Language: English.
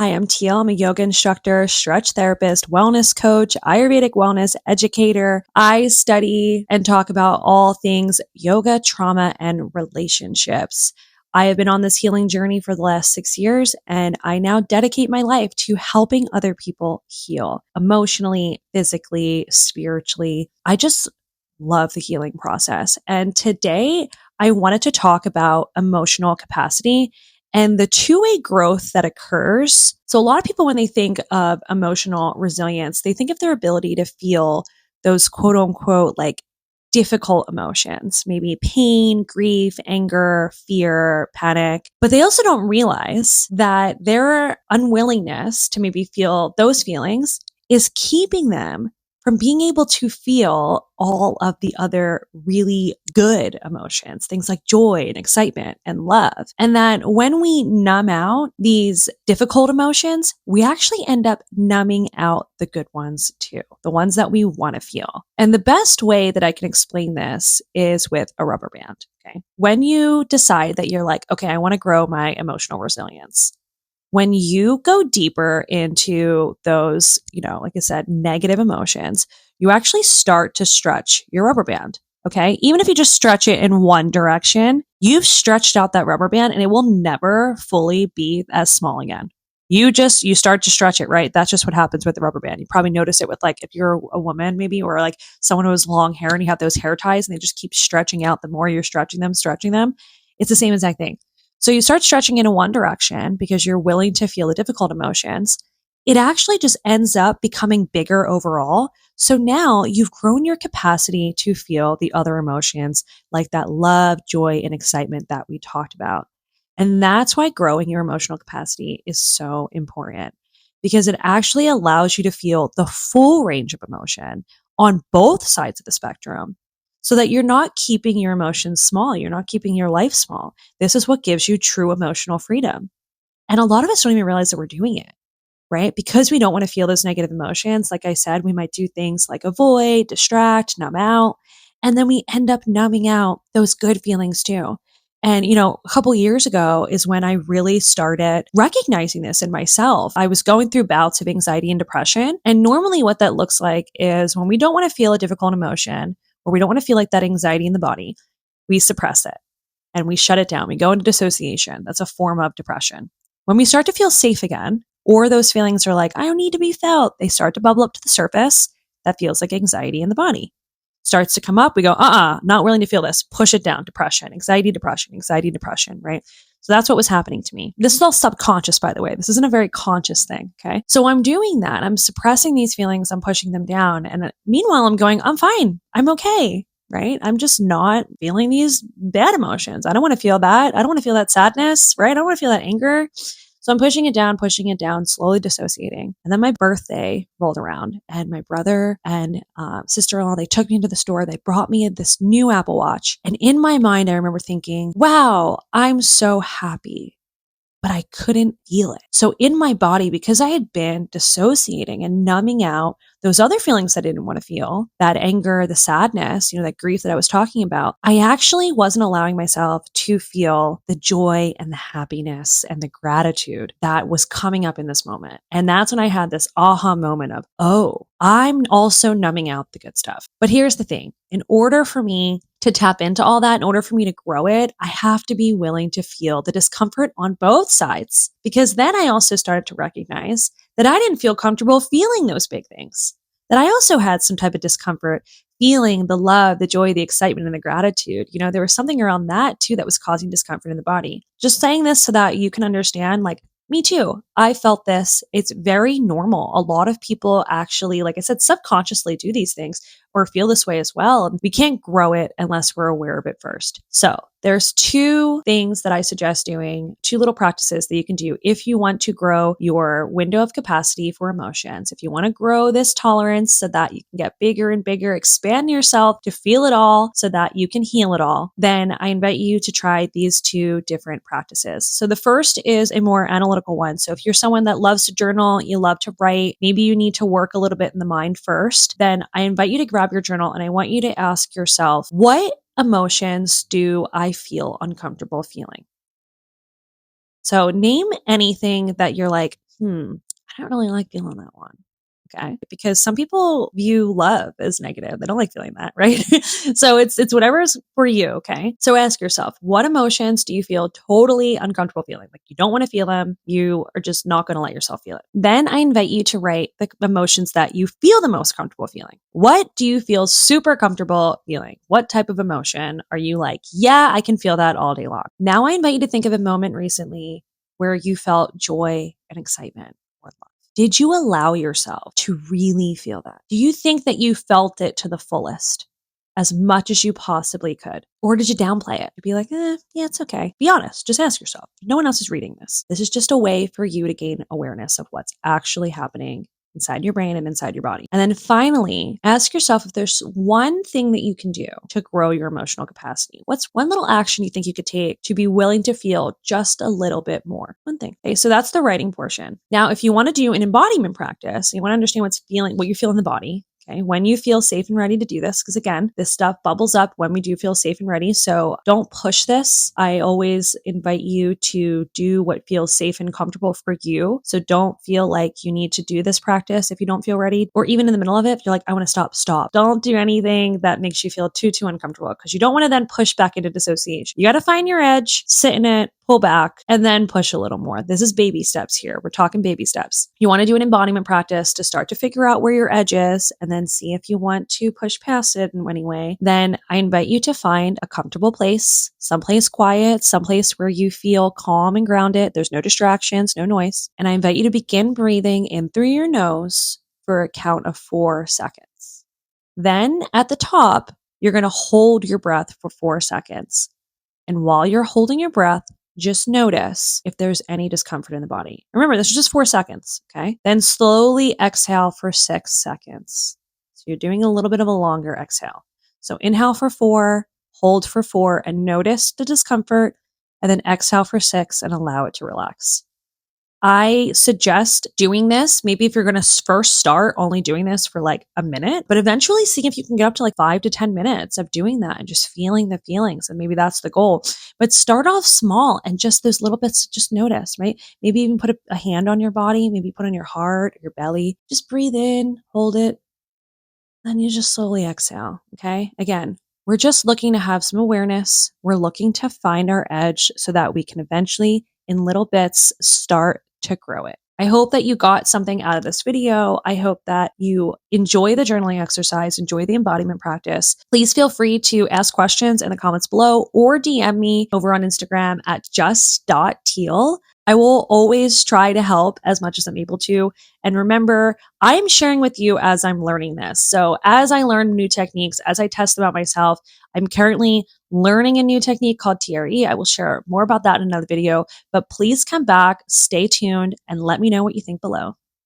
Hi, I'm Teal. I'm a yoga instructor, stretch therapist, wellness coach, Ayurvedic wellness educator. I study and talk about all things yoga, trauma, and relationships. I have been on this healing journey for the last 6 years, and I now dedicate my life to helping other people heal emotionally, physically, spiritually. I just love the healing process. And today I wanted to talk about emotional capacity and the two-way growth that occurs. So a lot of people, when they think of emotional resilience, they think of their ability to feel those quote unquote like difficult emotions, maybe pain, grief, anger, fear, panic. But they also don't realize that their unwillingness to maybe feel those feelings is keeping them from being able to feel all of the other really good emotions, things like joy and excitement and love. And that when we numb out these difficult emotions, we actually end up numbing out the good ones too, the ones that we want to feel. And the best way that I can explain this is with a rubber band. Okay. When you decide that you're like, okay, I want to grow my emotional resilience, when you go deeper into those, like I said, negative emotions, you actually start to stretch your rubber band. Okay. Even if you just stretch it in one direction, you've stretched out that rubber band and it will never fully be as small again. You start to stretch it, right? That's just what happens with the rubber band. You probably notice it with like, if you're a woman maybe, or like someone who has long hair and you have those hair ties and they just keep stretching out the more you're stretching them. It's the same exact thing. So you start stretching it in one direction because you're willing to feel the difficult emotions. It actually just ends up becoming bigger overall. So now you've grown your capacity to feel the other emotions like that love, joy, and excitement that we talked about. And that's why growing your emotional capacity is so important, because it actually allows you to feel the full range of emotion on both sides of the spectrum, so that you're not keeping your emotions small. You're not keeping your life small. This is what gives you true emotional freedom. And a lot of us don't even realize that we're doing it, right? Because we don't want to feel those negative emotions. Like I said, we might do things like avoid, distract, numb out, and then we end up numbing out those good feelings too. And, a couple years ago is when I really started recognizing this in myself. I was going through bouts of anxiety and depression. And normally what that looks like is when we don't want to feel a difficult emotion, or we don't want to feel like that anxiety in the body, we suppress it and we shut it down. We go into dissociation. That's a form of depression. When we start to feel safe again, or those feelings are like, I don't need to be felt, they start to bubble up to the surface. That feels like anxiety in the body. Starts to come up. We go, not willing to feel this. Push it down. Depression, anxiety, depression, right? So that's what was happening to me. This is all subconscious, by the way. This isn't a very conscious thing. Okay. So I'm doing that. I'm suppressing these feelings. I'm pushing them down. And meanwhile, I'm going, I'm fine. I'm okay. Right. I'm just not feeling these bad emotions. I don't want to feel that. I don't want to feel that sadness. Right. I don't want to feel that anger. So I'm pushing it down, slowly dissociating. And then my birthday rolled around, and my brother and sister-in-law, they took me into the store. They brought me this new Apple Watch. And in my mind, I remember thinking, wow, I'm so happy, but I couldn't feel it. So in my body, because I had been dissociating and numbing out those other feelings I didn't want to feel, that anger, the sadness, that grief that I was talking about, I actually wasn't allowing myself to feel the joy and the happiness and the gratitude that was coming up in this moment. And that's when I had this aha moment of, oh, I'm also numbing out the good stuff. But here's the thing. In order for me to tap into all that, in order for me to grow it, I have to be willing to feel the discomfort on both sides. Because then I also started to recognize that I didn't feel comfortable feeling those big things, that I also had some type of discomfort feeling the love, the joy, the excitement, and the gratitude. There was something around that too that was causing discomfort in the body. Just saying this so that you can understand, like, me too. I felt this. It's very normal. A lot of people actually, like I said, subconsciously do these things or feel this way as well. And we can't grow it unless we're aware of it first. So there's two things that I suggest doing, two little practices that you can do if you want to grow your window of capacity for emotions. If you want to grow this tolerance so that you can get bigger and bigger, expand yourself to feel it all so that you can heal it all, then I invite you to try these two different practices. So the first is a more analytical one. So if you're someone that loves to journal, you love to write, maybe you need to work a little bit in the mind first, then I invite you to grab your journal and I want you to ask yourself, what emotions do I feel uncomfortable feeling? So name anything that you're like, I don't really like feeling that one. Okay. Because some people view love as negative. They don't like feeling that, right? So it's whatever's for you. Okay. So ask yourself, what emotions do you feel totally uncomfortable feeling? Like you don't want to feel them. You are just not going to let yourself feel it. Then I invite you to write the emotions that you feel the most comfortable feeling. What do you feel super comfortable feeling? What type of emotion are you like, yeah, I can feel that all day long? Now I invite you to think of a moment recently where you felt joy and excitement or love. Did you allow yourself to really feel that? Do you think that you felt it to the fullest, as much as you possibly could? Or did you downplay it? You'd be like, yeah, it's okay. Be honest. Just ask yourself. No one else is reading this. This is just a way for you to gain awareness of what's actually happening inside your brain and inside your body. And then finally, ask yourself if there's one thing that you can do to grow your emotional capacity. What's one little action you think you could take to be willing to feel just a little bit more? One thing. Okay, so that's the writing portion. Now, if you want to do an embodiment practice, you want to understand what you feel in the body. Okay, when you feel safe and ready to do this, because again, this stuff bubbles up when we do feel safe and ready. So don't push this. I always invite you to do what feels safe and comfortable for you. So don't feel like you need to do this practice if you don't feel ready, or even in the middle of it, if you're like, I want to stop, stop. Don't do anything that makes you feel too uncomfortable, because you don't want to then push back into dissociation. You got to find your edge, sit in it, pull back, and then push a little more. This is baby steps here. We're talking baby steps. You want to do an embodiment practice to start to figure out where your edge is and then see if you want to push past it in any way. Then I invite you to find a comfortable place, someplace quiet, someplace where you feel calm and grounded. There's no distractions, no noise. And I invite you to begin breathing in through your nose for a count of 4 seconds. Then at the top, you're going to hold your breath for 4 seconds. And while you're holding your breath, just notice if there's any discomfort in the body. Remember, this is just 4 seconds, okay? Then slowly exhale for 6 seconds. So you're doing a little bit of a longer exhale. So inhale for 4, hold for 4, and notice the discomfort, and then exhale for 6 and allow it to relax. I suggest doing this. Maybe if you're going to first start only doing this for like a minute, but eventually seeing if you can get up to like 5 to 10 minutes of doing that and just feeling the feelings. And maybe that's the goal. But start off small and just those little bits, just notice, right? Maybe even put a hand on your body, maybe put on your heart, or your belly. Just breathe in, hold it. Then you just slowly exhale. Okay. Again, we're just looking to have some awareness. We're looking to find our edge so that we can eventually, in little bits, start to grow it. I hope that you got something out of this video. I hope that you enjoy the journaling exercise, enjoy the embodiment practice. Please feel free to ask questions in the comments below or DM me over on Instagram at just.teal. I will always try to help as much as I'm able to. And remember, I'm sharing with you as I'm learning this. So as I learn new techniques, as I test them out myself, I'm currently learning a new technique called TRE. I will share more about that in another video, but please come back, stay tuned, and let me know what you think below.